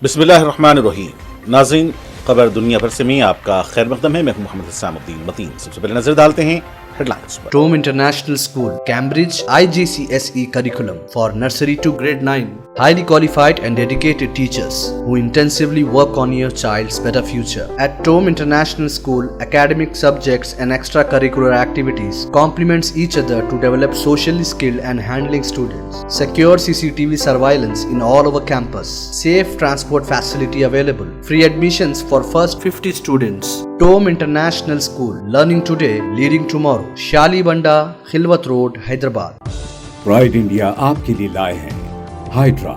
बिस्मिल्लाहिर्रहमानिर्रहीम। नाज़रीन, खबर दुनिया भर से में आपका खैर मकदम है। मैं हूं मोहम्मद हुसैन मतीन। सबसे पहले नजर डालते हैं हेडलाइंस पर। TOME International School, Cambridge, IGCSE curriculum for nursery to grade 9. Highly qualified and dedicated teachers who intensively work on your child's better future. At TOME International School, academic subjects and extracurricular activities complements each other to develop socially skilled and handling students. Secure CCTV surveillance in all over campus. Safe transport facility available. Free admissions for first 50 students. TOME International School, learning today, leading tomorrow. Shali Banda, Khilwat road, Hyderabad. Pride India आपके लिए लाए हैं Hydraa,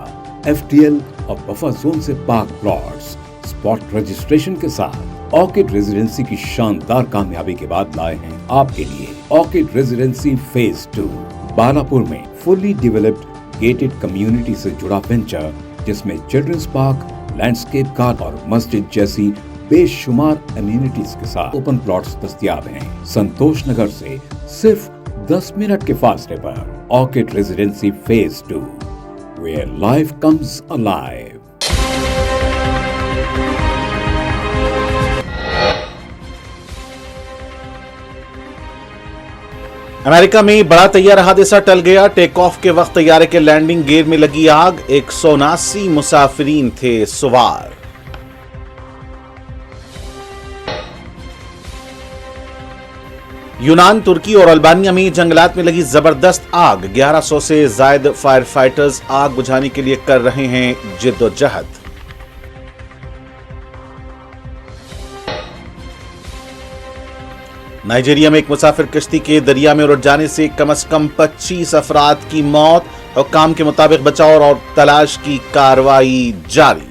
FTL और buffer zone से पाक plots spot registration के साथ। Orchid residency की शानदार कामयाबी के बाद लाए हैं आपके लिए ऑर्किड रेजिडेंसी फेज 2 बालापुर में फुल्ली डेवलप्ड गेटेड कम्युनिटी से जुड़ा वेंचर, जिसमें चिल्ड्रंस पार्क, लैंडस्केप गार्डन और मस्जिद जैसी बेशुमार एम्यूनिटीज के साथ ओपन प्लॉट्स दस्तयाब हैं। संतोष नगर से सिर्फ 10 मिनट के फासले पर orchid residency phase 2, where life comes alive. America में बड़ा तैयारा हादसा टल गया। टेक ऑफ के वक्त तैयारे के लैंडिंग गियर में लगी आग। 179 मुसाफिरीन थे सवार। यूनान, तुर्की और अल्बानिया में जंगलात में लगी जबरदस्त आग। 1100 से ज्यादा फायर फाइटर्स आग बुझाने के लिए कर रहे हैं जिद्दोजहद। नाइजीरिया में एक मुसाफिर कश्ती के दरिया में उलट जाने से कम से कम 25 अफराद की मौत। हुक्काम के मुताबिक बचाव और तलाश की कार्रवाई जारी।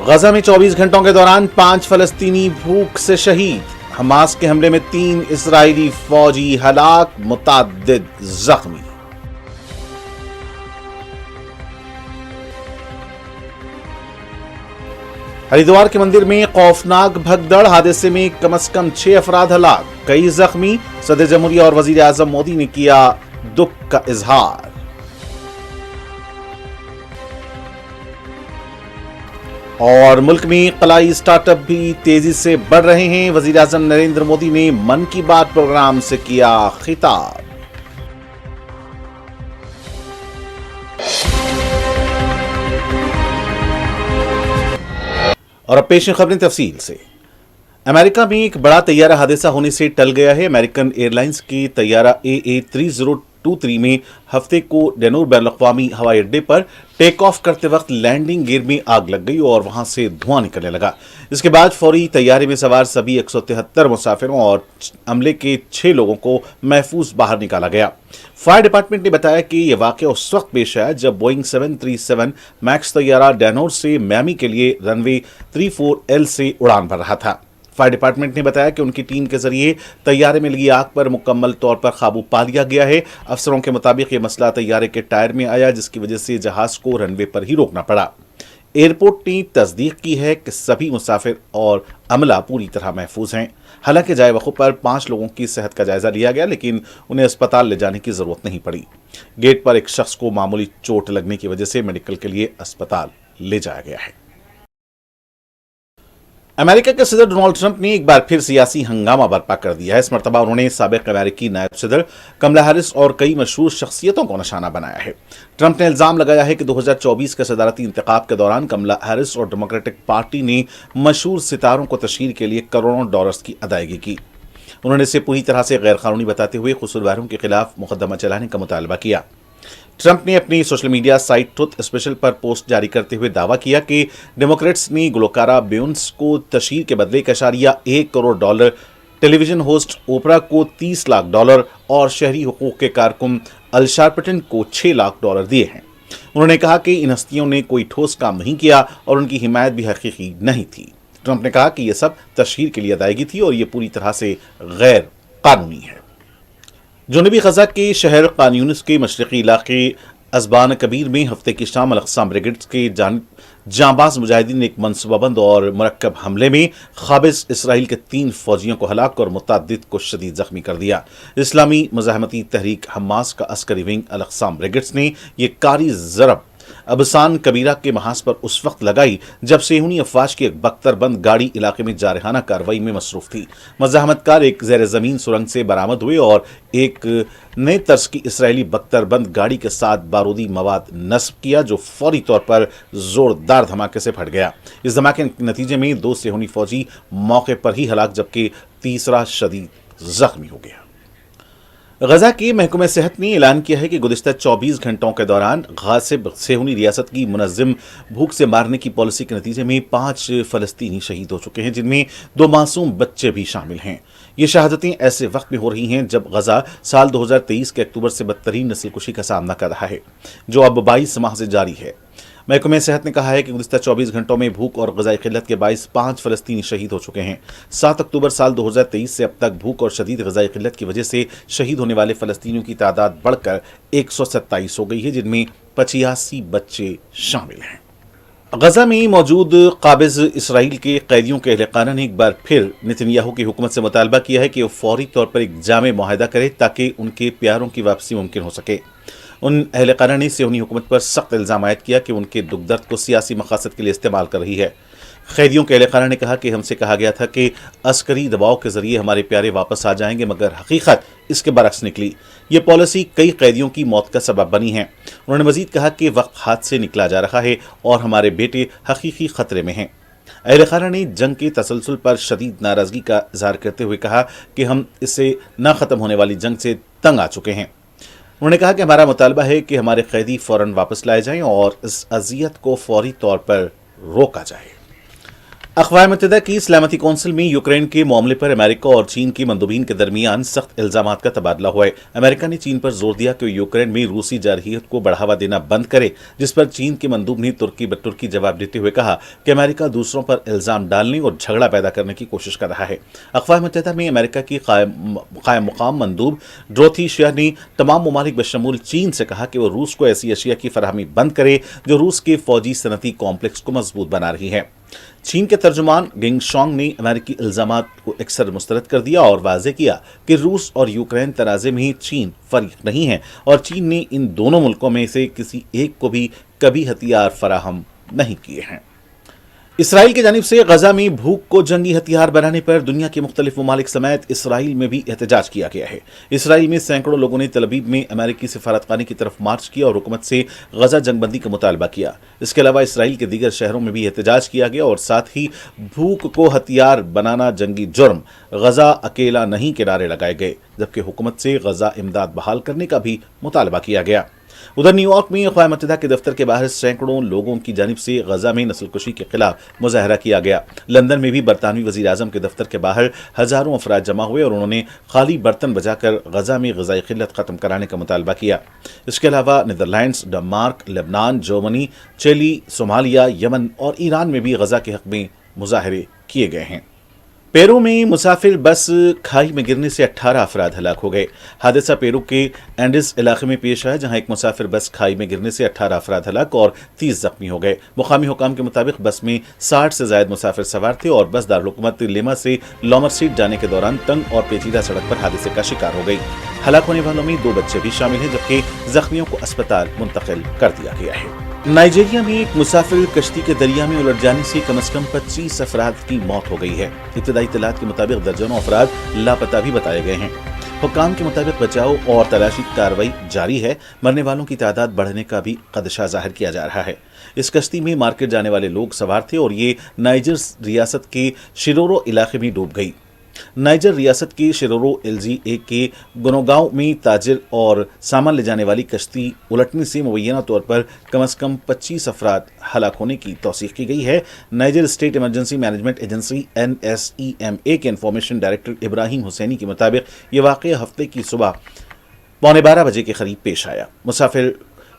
गजा में 24 घंटों के दौरान 5 फलस्तीनी भूख से शहीद। हमास के हमले में 3 इस्राएली फौजी हलाक, मुतअद्दिद जख्मी। हरिद्वार के मंदिर में खौफनाक भगदड़। हादसे में कम से कम 6 अफराद हलाक, कई जख्मी। सदर जमहूरिया और वजीर आजम मोदी ने किया दुख का इजहार। और मुल्क में कलाई स्टार्टअप भी तेजी से बढ़ रहे हैं। वजीर आजम नरेंद्र मोदी ने मन की बात प्रोग्राम से किया खिताब। और अब पेश है खबरें तफसील से। अमेरिका में एक बड़ा तैयारा हादसा होने से टल गया है। अमेरिकन एयरलाइंस की तैयारा AA3023 में हफ्ते को डेनोर बैनुल-अक़वामी हवाई अड्डे पर टेक ऑफ करते वक्त लैंडिंग गियर में आग लग गई और वहां से धुआं निकलने लगा। इसके बाद फौरी तैयारे में सवार सभी 173 मुसाफिरों और अमले के 6 लोगों को महफूज बाहर निकाला गया। फायर डिपार्टमेंट ने बताया कि यह वाकया उस वक्त पेश आया जब बोइंग 737 मैक्स तैयारा डेनोर से मियामी के लिए रनवे 34L से उड़ान भर रहा था। फायर डिपार्टमेंट ने बताया कि उनकी टीम के जरिए तैयारे में लगी आग पर मुकम्मल तौर पर काबू पा लिया गया है। अफसरों के मुताबिक यह मसला तैयारे के टायर में आया, जिसकी वजह से जहाज को रनवे पर ही रोकना पड़ा। एयरपोर्ट ने तस्दीक की है कि सभी मुसाफिर और अमला पूरी तरह महफूज हैं। हालांकि जाए वक़्त पर 5 लोगों की सेहत का जायजा लिया गया, लेकिन उन्हें अस्पताल ले जाने की जरूरत नहीं पड़ी। गेट पर एक शख्स को मामूली चोट लगने की वजह से मेडिकल के लिए अस्पताल ले जाया गया है। अमेरिका के सदर डोनाल्ड ट्रंप ने एक बार फिर सियासी हंगामा बर्पा कर दिया है। इस मरतबा उन्होंने साबिक अमेरिकी नायब सदर कमला हैरिस और कई मशहूर शख्सियतों को निशाना बनाया है। ट्रंप ने इल्जाम लगाया है कि 2024 के सदारती इंतखाब के दौरान कमला हैरिस और डेमोक्रेटिक पार्टी ने मशहूर सितारों को तशहीर के लिए करोड़ों डॉलर्स की अदायगी की। उन्होंने इसे पूरी तरह से गैर कानूनी बताते हुए कसूरवारों के खिलाफ मुकदमा चलाने का मुतालबा किया। ट्रंप ने अपनी social media site truth special पर पोस्ट जारी करते हुए दावा किया कि डेमोक्रेट्स ने गुलकारा बेयोंस को तशहीर के बदले $1 करोड़, टेलीविजन होस्ट ओपरा को $30 लाख और शहरी हुकूक के कारकुन अल शार्पटन को $6 लाख दिए हैं। उन्होंने कहा कि इन हस्तियों ने कोई ठोस काम नहीं किया और उनकी हिमायत भी हकीकी नहीं थी। ट्रंप ने कहा कि यह सब तशहीर के लिए अदायगी थी और यह पूरी तरह से गैर कानूनी है। जुनूबी गजा के शहर खान यूनिस के मशरकी इलाके अज़बान कबीर में हफ्ते की शाम अल-अक़सा ब्रिगेड्स के जांबाज मुजाहिदीन ने एक मनसूबाबंद और मुरक्कब हमले में काबिज इसराइल के 3 फौजियों को हलाक और मुतअद्दिद को शदीद जख्मी कर दिया। इस्लामी मुजाहमती तहरीक हमास का अस्करी विंग अल अक़साम ब्रिगेड्स ने यह कारी ज़रब अबसान कबीरा के महाज पर उस वक्त लगाई जब सेहूनी अफवाज की एक बख्तरबंद गाड़ी इलाके में जारहाना कार्रवाई में मसरूफ थी। मज़ाहमतकार एक ज़ेर ज़मीन सुरंग से बरामद हुए और एक नए तर्ज की इसराइली बख्तरबंद गाड़ी के साथ बारूदी मवाद नस्ब किया, जो फौरी तौर पर जोरदार धमाके से फट गया। इस धमाके के नतीजे में 2 सेहूनी फौजी मौके पर ही हलाक जबकि तीसरा शदीद जख्मी हो गया। गजा की महकमा सेहत ने ऐलान किया है कि गुज़िश्ता 24 घंटों के दौरान गासिब सेहूनी रियासत की मुनज़्ज़म भूख से मारने की पॉलिसी के नतीजे में 5 फ़लस्तीनी शहीद हो चुके हैं, जिनमें 2 मासूम बच्चे भी शामिल हैं। ये शहादतें ऐसे वक्त में हो रही हैं जब गजा साल 2023 के अक्टूबर से बदतरीन नस्लकुशी का सामना कर रहा है, जो अब 22 माह से जारी है। महकमा सेहत ने कहा है कि गुज़िश्ता 24 घंटों में भूख और ग़िज़ाई क़िल्लत के बाइस 5 फ़लस्तीनी शहीद हो चुके हैं। 7 अक्टूबर साल 2023 से अब तक भूख और शदीद ग़िज़ाई क़िल्लत की वजह से शहीद होने वाले फ़लस्तीनियों की तादाद बढ़कर 127 हो गई है, जिनमें 85 बच्चे शामिल हैं। गजा में मौजूद काबिज इसराइल के कैदियों के अहल-ए-क़ाना ने एक बार फिर नेतन्याहू की हुकूमत से मुतालबा किया है कि वो फौरी तौर पर एक जामे मुआहदा करे ताकि उनके प्यारों की वापसी मुमकिन हो सके। उन अहल-ए-क़ाना ने सेहूनी हुकूमत पर सख्त इल्ज़ाम आयद किया कि उनके दुख दर्द को सियासी मकासद के लिए इस्तेमाल कर रही है। कैदियों के अहल-ए-क़ाना ने कहा कि हमसे कहा गया था कि अस्करी दबाव के जरिए हमारे प्यारे वापस आ जाएंगे, मगर हकीकत इसके बरक्स निकली। ये पॉलिसी कई कैदियों की मौत का सबब बनी है। उन्होंने मजीद कहा कि वक्त हाथ से निकला जा रहा है और हमारे बेटे हकीकी खतरे में हैं। अहल-ए-क़ाना ने जंग के तसलसल पर शदीद नाराज़गी का इज़हार करते हुए कहा कि हम इससे न ख़त्म होने वाली जंग से तंग आ चुके हैं। उन्होंने कहा कि हमारा मुतालबा है कि हमारे कैदी फ़ौरन वापस लाए जाएं और इस अजियत को फौरी तौर पर रोका जाए। अक़वाम मुत्तहिदा की सलामती कौंसिल में यूक्रेन के मामले पर अमेरिका और चीन के मंदूबीन के दरमियान सख्त इल्ज़ामात का तबादला हुआ है। अमेरिका ने चीन पर जोर दिया कि वो यूक्रेन में रूसी जारहियत को बढ़ावा देना बंद करे, जिस पर चीन के मंदूब ने तुर्की ब तुर्की जवाब देते हुए कहा कि अमेरिका दूसरों पर इल्ज़ाम डालने और झगड़ा पैदा करने की कोशिश कर रहा है। अक़वाम मुत्तहिदा में अमेरिका की कायम मुकाम मंदूब डोरोथी शेयर ने तमाम ममालिक बशमूल चीन से कहा कि वो रूस को ऐसी अशिया की फराहमी बंद करे जो रूस के फौजी सनती कॉम्प्लेक्स को मजबूत बना रही है। चीन के तर्जुमान गेंग शॉन्ग ने अमेरिकी इल्ज़ामात को अक्सर मुस्तरद कर दिया और वाज़ेह किया कि रूस और यूक्रेन तनाज़े में चीन फर्क नहीं है और चीन ने इन दोनों मुल्कों में से किसी एक को भी कभी हथियार फराहम नहीं किए हैं। इसराइल की जानिब से गजा में भूख को जंगी हथियार बनाने पर दुनिया के मुख्तलिफ ममालिक समेत इसराइल में भी एहतजाज किया गया है। इसराइल में सैकड़ों लोगों ने तल अवीव में अमेरिकी सफारतखाने की तरफ मार्च किया और हुकूमत से गजा जंगबंदी का मुतालबा किया। इसके अलावा इसराइल के दीगर शहरों में भी एहतजाज किया गया और साथ ही भूख को हथियार बनाना जंगी जुर्म, गजा अकेला नहीं के नारे लगाए गए, जबकि हुकूमत से गजा इमदाद बहाल करने का भी मुतालबा किया गया। उधर न्यूयॉर्क में अक़वाम मुत्तहिदा के दफ्तर के बाहर सैकड़ों लोगों की जानिब से गजा में नस्लकुशी के खिलाफ मुजाहरा किया गया। लंदन में भी बरतानवी वज़ीर आज़म के दफ्तर के बाहर हज़ारों अफराद जमा हुए और उन्होंने खाली बर्तन बजाकर गजा में ग़िज़ाई क़िल्लत ख़त्म कराने का मुतालबा किया। इसके अलावा Netherlands, Denmark, Lebanon, Germany, Chile, Somalia, Yemen और ईरान में भी गजा के हक़ में मुजाहरे किए गए हैं। पेरू में मुसाफिर बस खाई में गिरने से 18 अफराद हलाक हो गए। हादसा पेरू के एंडिस इलाके में पेश आया, जहां एक मुसाफिर बस खाई में गिरने से 18 अफराद हलाक और 30 जख्मी हो गए। मुकामी हुकाम के मुताबिक बस में 60 से ज्यादा मुसाफिर सवार थे और बस दारुल हुकूमत लेमा से लॉमर स्ट्रीट जाने के दौरान तंग और पेचीदा सड़क पर हादसे का शिकार हो गई। हलाक होने वालों में 2 बच्चे भी शामिल हैं, जबकि जख्मियों को अस्पताल मुंतकिल कर दिया गया है। नाइजीरिया में एक मुसाफिर कश्ती के दरिया में उलट जाने से कम से कम 25 अफराद की मौत हो गई है। इब्तदाई इत्तलात के मुताबिक दर्जनों अफराद लापता भी बताए गए हैं। हुक्काम के मुताबिक बचाव और तलाशी कार्रवाई जारी है। मरने वालों की तादाद बढ़ने का भी खदशा जाहिर किया जा रहा है। इस कश्ती में मार्केट जाने वाले लोग सवार थे और ये नाइजर रियासत के शिरोरो इलाके में डूब गई। नाइजर रियासत के शिरोरो LGA के गुनोगांव में ताजिर और सामान ले जाने वाली कश्ती उलटने से मुबैना तौर पर कम से कम 25 अफराद हलाक होने की तौसीक की गई है। Niger state emergency management agency NSEMA के इंफॉर्मेशन डायरेक्टर इब्राहिम हुसैनी के मुताबिक ये वाक़या हफ्ते की सुबह 11:15 बजे के करीब पेश आया। मुसाफिर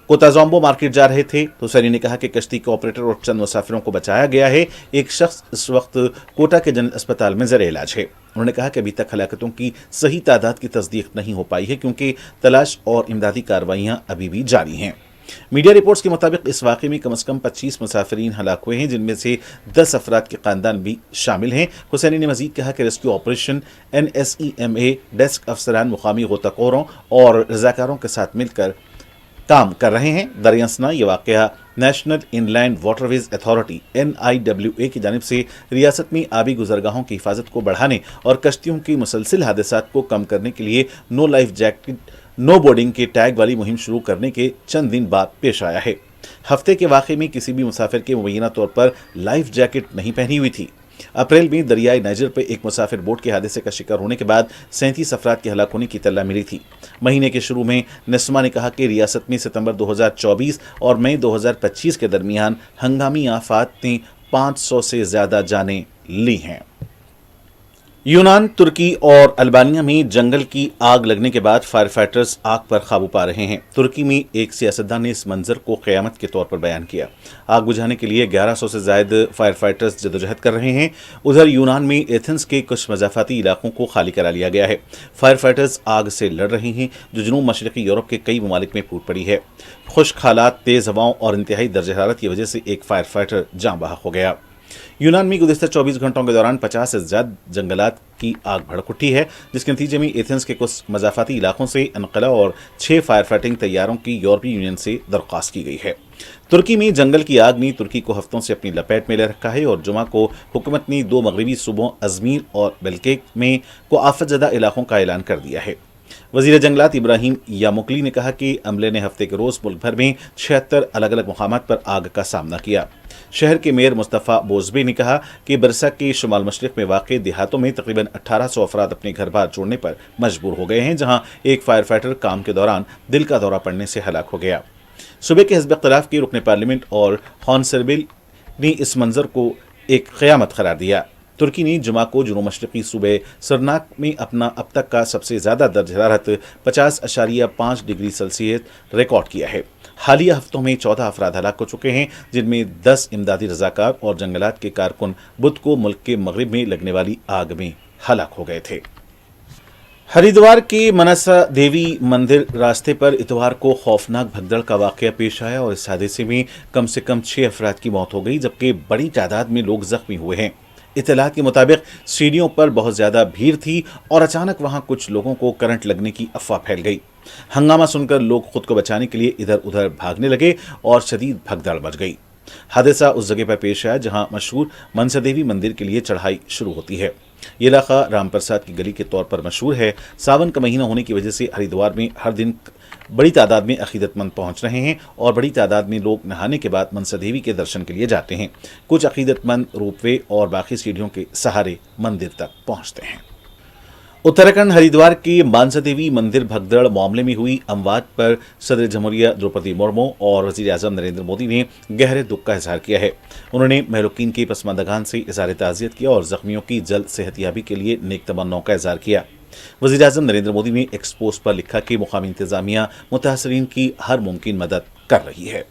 कोताजोम्बो मार्केट जा रहे थे। हुसैनी ने कहा कि कश्ती के ऑपरेटर और चंद मुसाफिरों को बचाया गया है। एक शख्स इस वक्त कोटा के जनरल अस्पताल में ज़ेर इलाज है। उन्होंने कहा कि अभी तक हलाकतों की सही तादाद की तस्दीक नहीं हो पाई है, क्योंकि तलाश और इमदादी कार्रवाइयाँ अभी भी जारी हैं। میڈیا رپورٹس کے مطابق اس واقعے میں کم از کم 25 مسافرین ہلاک ہوئے ہیں، جن میں سے 10 افراد کے خاندان بھی شامل ہیں۔ حسینی نے مزید کہا کہ ریسکیو آپریشن NSEMA ڈیسک افسران مقامی غوطہ خوروں اور رضاکاروں کے ساتھ مل کر کام کر رہے ہیں۔ دریں اثنا یہ واقعہ نیشنل ان لینڈ واٹر ویز اتھارٹی NIWA کی جانب سے ریاست میں آبی گزرگاہوں کی حفاظت کو بڑھانے اور کشتیوں کی مسلسل حادثات کو کم کرنے کے لیے نو لائف جیکٹ نو بورڈنگ کے ٹیگ والی مہم شروع کرنے کے چند دن بعد پیش آیا ہے۔ ہفتے کے واقعے میں کسی بھی مسافر کے مبینہ طور پر لائف جیکٹ نہیں پہنی ہوئی تھی۔ اپریل میں دریائے نائجر پہ ایک مسافر بوٹ کے حادثے کا شکار ہونے کے بعد 37 افراد کے ہلاک ہونے کی اطلاع ملی تھی۔ مہینے کے شروع میں نسما نے کہا کہ ریاست میں ستمبر 2024 اور مئی 2025 کے درمیان ہنگامی آفات نے 500 سے زیادہ جانیں لی ہیں۔ یونان، ترکی اور البانیہ میں جنگل کی آگ لگنے کے بعد فائر فائٹرز آگ پر قابو پا رہے ہیں۔ ترکی میں ایک سیاستدان نے اس منظر کو قیامت کے طور پر بیان کیا۔ آگ بجھانے کے لیے 1100 سے زائد فائر فائٹرز جدوجہد کر رہے ہیں۔ ادھر یونان میں ایتھنز کے کچھ مضافاتی علاقوں کو خالی کرا لیا گیا ہے۔ فائر فائٹرز آگ سے لڑ رہے ہیں جو جنوب مشرقی یورپ کے کئی ممالک میں پھوٹ پڑی ہے۔ خشک حالات، تیز ہواؤں اور انتہائی درجہ حرارت کی وجہ سے ایک فائر فائٹر جاں بحق ہو گیا۔ یونان میں گزشتہ 24 گھنٹوں کے دوران 50 سے زیادہ جنگلات کی آگ بھڑک اٹھی ہے، جس کے نتیجے میں ایتھنز کے کچھ مضافاتی علاقوں سے انخلا اور 6 فائر فائٹنگ طیاروں کی یورپی یونین سے درخواست کی گئی ہے۔ ترکی میں جنگل کی آگ نے ترکی کو ہفتوں سے اپنی لپیٹ میں لے رکھا ہے اور جمعہ کو حکومت نے 2 مغربی صوبوں ازمیر اور بلکیک میں کو آفت زدہ علاقوں کا اعلان کر دیا ہے۔ وزیر جنگلات ابراہیم یاموکلی نے کہا کہ عملے نے ہفتے کے روز ملک بھر میں 76 الگ الگ مقامات پر آگ کا سامنا کیا۔ شہر کے میئر مصطفیٰ بوزبے نے کہا کہ برسا کے شمال مشرق میں واقع دیہاتوں میں تقریباً 1800 افراد اپنے گھر بار چھوڑنے پر مجبور ہو گئے ہیں، جہاں ایک فائر فائٹر کام کے دوران دل کا دورہ پڑنے سے ہلاک ہو گیا۔ صوبے کے حزب اختلاف کے رکن پارلیمنٹ اور خان سربل نے اس منظر کو ایک قیامت قرار دیا۔ ترکی نے جمعہ کو جنوب مشرقی صوبے سرناک میں اپنا اب تک کا سب سے زیادہ درجہ حرارت 50.5 ڈگری سیلسیس ریکارڈ کیا ہے۔ حالیہ ہفتوں میں 14 افراد ہلاک ہو چکے ہیں، جن میں 10 امدادی رضاکار اور جنگلات کے کارکن بدھ کو ملک کے مغرب میں لگنے والی آگ میں ہلاک ہو گئے تھے۔ ہریدوار کے منسا دیوی مندر راستے پر اتوار کو خوفناک بھگدڑ کا واقعہ پیش آیا اور اس حادثے میں کم سے کم 6 افراد کی موت ہو گئی، جبکہ بڑی تعداد میں لوگ زخمی ہوئے ہیں۔ اطلاعات کے مطابق سیڑھیوں پر بہت زیادہ بھیڑ تھی اور اچانک وہاں کچھ لوگوں کو کرنٹ لگنے کی افواہ پھیل گئی۔ ہنگامہ سن کر لوگ خود کو بچانے کے لیے ادھر ادھر بھاگنے لگے اور شدید بھگدڑ مچ گئی۔ حادثہ اس جگہ پر پیش آیا جہاں مشہور منسا دیوی مندر کے لیے چڑھائی شروع ہوتی ہے۔ یہ علاقہ رام پرساد کی گلی کے طور پر مشہور ہے۔ ساون کا مہینہ ہونے کی وجہ سے ہریدوار میں ہر دن بڑی تعداد میں عقیدت مند پہنچ رہے ہیں اور بڑی تعداد میں لوگ نہانے کے بعد منسا دیوی کے درشن کے لیے جاتے ہیں۔ کچھ عقیدت مند روپ وے اور باقی سیڑھیوں کے سہارے مندر تک پہنچتے ہیں۔ اتراکھنڈ ہریدوار کے مانسا دیوی مندر بھگدڑ معاملے میں ہوئی اموات پر صدر جمہوریہ دروپدی مرمو اور وزیر اعظم نریندر مودی نے گہرے دکھ کا اظہار کیا ہے۔ انہوں نے مہلوکین کے پسماندگان سے اظہار تعزیت کیا اور زخمیوں کی جلد صحت یابی کے لیے نیک تمناؤں کا اظہار کیا۔ وزیر اعظم نریندر مودی نے ایکس پوسٹ پر لکھا کہ مقامی انتظامیہ متاثرین کی ہر ممکن مدد کر رہی ہے۔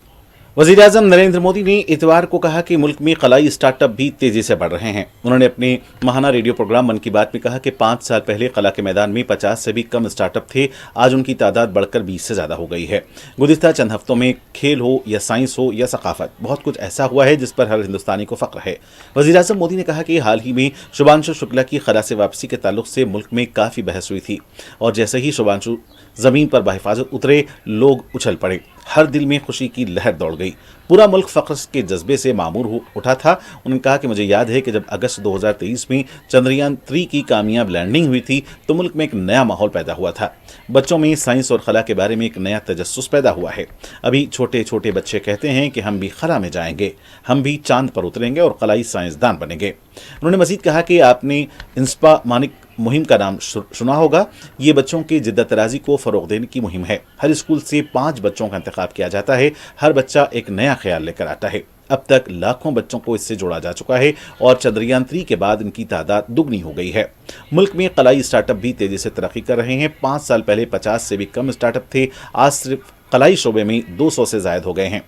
وزیر اعظم نریندر مودی نے اتوار کو کہا کہ ملک میں خلائی اسٹارٹ اپ بھی تیزی سے بڑھ رہے ہیں۔ انہوں نے اپنے ماہانہ ریڈیو پروگرام من کی بات میں کہا کہ 5 سال پہلے خلا کے میدان میں 50 سے بھی کم اسٹارٹ اپ تھے، آج ان کی تعداد بڑھ کر 20 سے زیادہ ہو گئی ہے۔ گزشتہ چند ہفتوں میں کھیل ہو یا سائنس ہو یا ثقافت، بہت کچھ ایسا ہوا ہے جس پر ہر ہندوستانی کو فخر ہے۔ وزیر اعظم مودی نے کہا کہ حال ہی میں شبھانشو شکلا کی خلا سے واپسی کے تعلق سے ملک میں کافی بحث ہوئی تھی اور جیسے ہی شبھانشو زمین پر بحفاظت اترے، لوگ اچھل پڑے، ہر دل میں خوشی کی لہر دوڑ گئی، پورا ملک فخر کے جذبے سے معمور ہو اٹھا تھا۔ انہوں نے کہا کہ مجھے یاد ہے کہ جب اگست 2023 میں چندریان 3 کی کامیاب لینڈنگ ہوئی تھی تو ملک میں ایک نیا ماحول پیدا ہوا تھا، بچوں میں سائنس اور خلا کے بارے میں ایک نیا تجسس پیدا ہوا ہے۔ ابھی چھوٹے چھوٹے بچے کہتے ہیں کہ ہم بھی خلا میں جائیں گے، ہم بھی چاند پر اتریں گے اور خلائی سائنسدان بنیں گے۔ انہوں نے مزید کہا کہ آپ نے انسپا مانک مہم کا نام سنا ہوگا، یہ بچوں کی جدت طرازی کو فروغ دینے کی مہم ہے۔ ہر اسکول سے 5 بچوں کا انتخاب کیا جاتا ہے، ہر بچہ ایک نیا خیال لے کر آتا ہے۔ اب تک لاکھوں بچوں کو اس سے جوڑا جا چکا ہے اور چندریان 3 کے بعد ان کی تعداد دگنی ہو گئی ہے۔ ملک میں خلائی اسٹارٹ اپ بھی تیزی سے ترقی کر رہے ہیں۔ 5 سال پہلے 50 سے بھی کم اسٹارٹ اپ تھے، آج صرف خلائی شعبے میں 200 سے زائد ہو گئے ہیں۔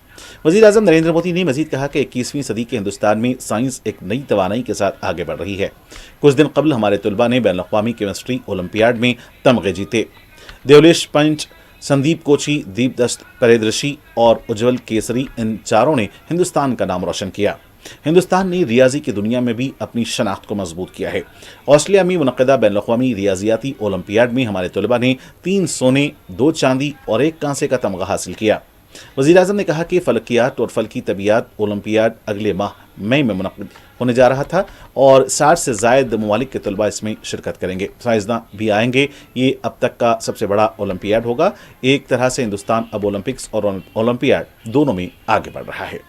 وزیر اعظم نریندر مودی نے مزید کہا کہ 21ویں صدی کے ہندوستان میں سائنس ایک نئی توانائی کے ساتھ آگے بڑھ رہی ہے۔ کچھ دن قبل ہمارے طلباء نے بین الاقوامی کیمسٹری اولمپیاڈ میں تمغے جیتے۔ دیولیش پنچ संदीप कोची, दीपदत्त प्रियदर्शी और उज्जवल केसरी, इन चारों ने हिंदुस्तान का नाम रोशन किया। हिंदुस्तान ने रियाजी की दुनिया में भी अपनी शनाख्त को मजबूत किया है। ऑस्ट्रेलिया में मुनक़दा बैनुल-अक़वामी रियाजियाती ओलंपियाड में हमारे तलबा ने 3 सोने, 2 चांदी और 1 कांसे का तमगा हासिल किया। वज़ीर-ए-आज़म ने कहा कि फ़लकियात और फ़ल्की तबियात ओलंपियाड अगले माह मई में मुनक़्क़िद होने जा रहा था और 60 से ज़ायद ममालिक के तलबा इसमें शिरकत करेंगे। साइंसदान भी आएंगे। ये अब तक का सबसे बड़ा ओलंपियाड होगा। एक तरह से हिंदुस्तान अब ओलंपिक्स और ओलंपियाड दोनों में आगे बढ़ रहा है।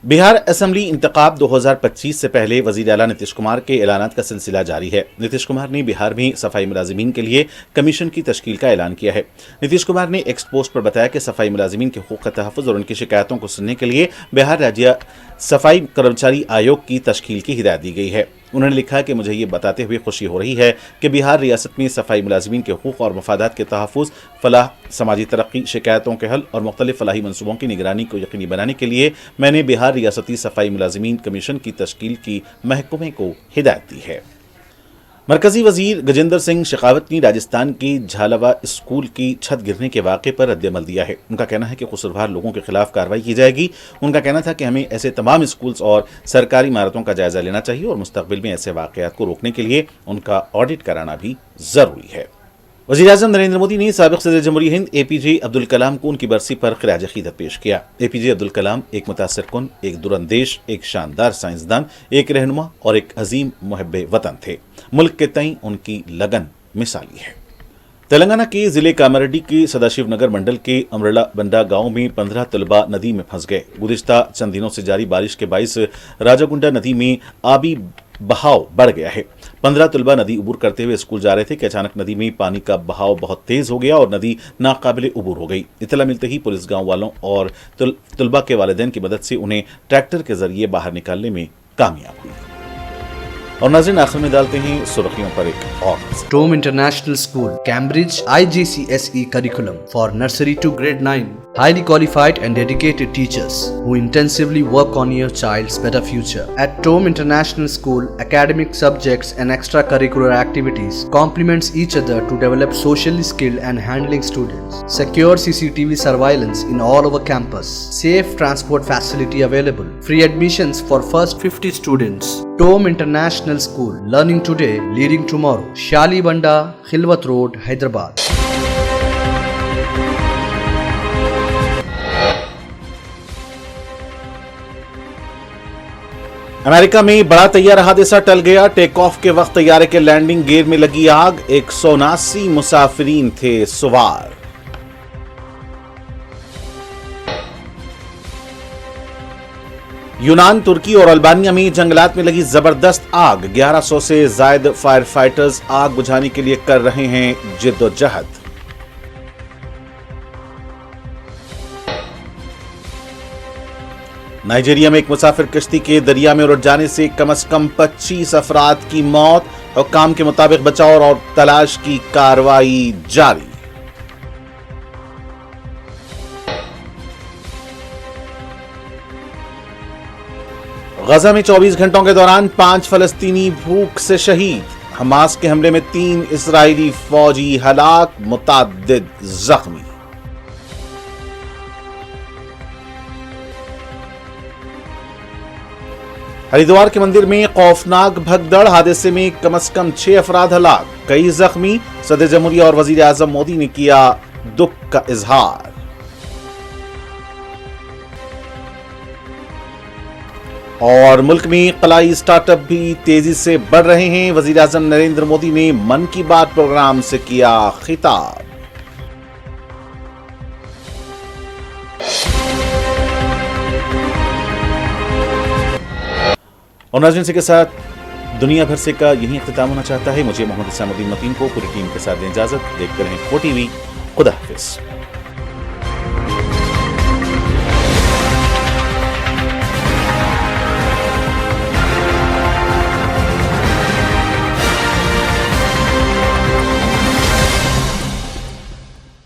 बिहार असेंबली इंतखाब 2025 से पहले वज़ीर आला नीतीश कुमार के ऐलानात का सिलसिला जारी है। नीतीश कुमार ने बिहार में सफाई मुलाजिमीन के लिए कमीशन की तश्कील का ऐलान किया है। नीतीश कुमार ने एक्स पोस्ट पर बताया कि सफाई मुलाजिमीन के हुकूक़ का तहफ़्फ़ुज़ और उनकी शिकायतों को सुनने के लिए बिहार राज्य सफाई कर्मचारी आयोग की तश्कील की हिदायत दी गई है। उन्होंने लिखा कि मुझे ये बताते हुए खुशी हो रही है कि बिहार रियासत में सफाई मुलाजिमीन के हुकूक़ और मफादात के तहफ़्फ़ुज़, फलाह, समाजी तरक्की, शिकायतों के हल और मुख्तलिफ फलाही मनसूबों की निगरानी को यकीनी बनाने के लिए मैंने बिहार रियासती सफाई मुलाजिमीन कमीशन की तश्कील की महकमे को हिदायत दी है। मरकजी वजीर गजेंद्र सिंह शेखावत ने राजस्थान के झालावा स्कूल की छत गिरने के वाक़े पर रद्द-ए-अमल दिया है। उनका कहना है कि कसूरवार लोगों के खिलाफ कार्रवाई की जाएगी। उनका कहना था कि हमें ऐसे तमाम स्कूल्स और सरकारी इमारतों का जायजा लेना चाहिए और मुस्तक़बिल में ऐसे वाक़यात को रोकने के लिए उनका ऑडिट कराना भी ज़रूरी है। वज़ीर-ए-आज़म नरेंद्र मोदी ने साबिक़ सदर जमहूरियत हिंद APJ अब्दुल कलाम को उनकी बरसी पर ख़िराज अक़ीदत पेश किया। APJ अब्दुल कलाम एक मुतासिर कुन, एक दुरंदेश, एक शानदार साइंसदान, एक रहनुमा और एक अजीम मुहिब्बे वतन थे। मुल्क के तईं उनकी लगन मिसाली है। तेलंगाना के ज़िले कामारेड्डी के सदाशिव नगर मंडल के अमरला बंडा गांव में 15 तलबा नदी में फंस गए। गुज़िश्ता चंद दिनों से जारी बारिश के बाइस राजागुंडा नदी में आबी बहाव बढ़ गया है। 15 तलबा नदी उबूर करते हुए स्कूल जा रहे थे कि अचानक नदी में पानी का बहाव बहुत तेज हो गया और नदी नाकाबिले उबूर हो गई। इत्तला मिलते ही पुलिस गांव वालों और तलबा के वालिदैन की मदद से उन्हें ट्रैक्टर के जरिए बाहर निकालने में कामयाब हुई। और नाज़रीन, आखिर में डालते हैं सुर्खियों पर एक और नज़र। Tome International School, Cambridge IGCSE curriculum for nursery to grade 9. Highly qualified and dedicated teachers who intensively work on your child's better future. At Tome International School, academic subjects and extracurricular activities complements each other to develop socially skilled and handling students. Secure CCTV surveillance in all over campus. Safe transport facility available. Free admissions for first 50 students. Tome International School, learning today, leading tomorrow. Shalibanda, Khilwat Road, Hyderabad. America में बड़ा तैयारा हादसा टल गया। Take off के वक्त तैयारे के landing gear में लगी आग। 179 मुसाफिरीन थे सवार। यूनान, तुर्की और अल्बानिया में जंगलात में लगी जबरदस्त आग। 1100 से ज्यादा फायर फाइटर्स आग बुझाने के लिए कर रहे हैं जिद्दोजहद। नाइजीरिया में एक मुसाफिर कश्ती के दरिया में उलट जाने से कम से कम 25 अफराद की मौत। हुक्काम के मुताबिक बचाव और तलाश की कार्रवाई जारी। गजा में 24 घंटों के दौरान 5 फलस्तीनी भूख से शहीद। हमास के हमले में 3 इस्राएली फौजी हलाक, मुतअद्दिद जख्मी। हरिद्वार के मंदिर में खौफनाक भगदड़, हादसे में कम से कम 6 अफराद हलाक, कई जख्मी। सदर जमहूरिया और वजीर आजम मोदी ने किया दुख का इजहार। और मुल्क में कलाई स्टार्टअप भी तेजी से बढ़ रहे हैं। वजीर आजम नरेंद्र मोदी ने मन की बात प्रोग्राम से किया खिताब। और नाज़रीन, के साथ दुनिया भर से का यही इख्तिताम होना चाहता है। मुझे मोहम्मद इस्लामुद्दीन मतीन को पूरी टीम के साथ दें इजाजत। देखते रहें खो टीवी। खुदा हाफिज।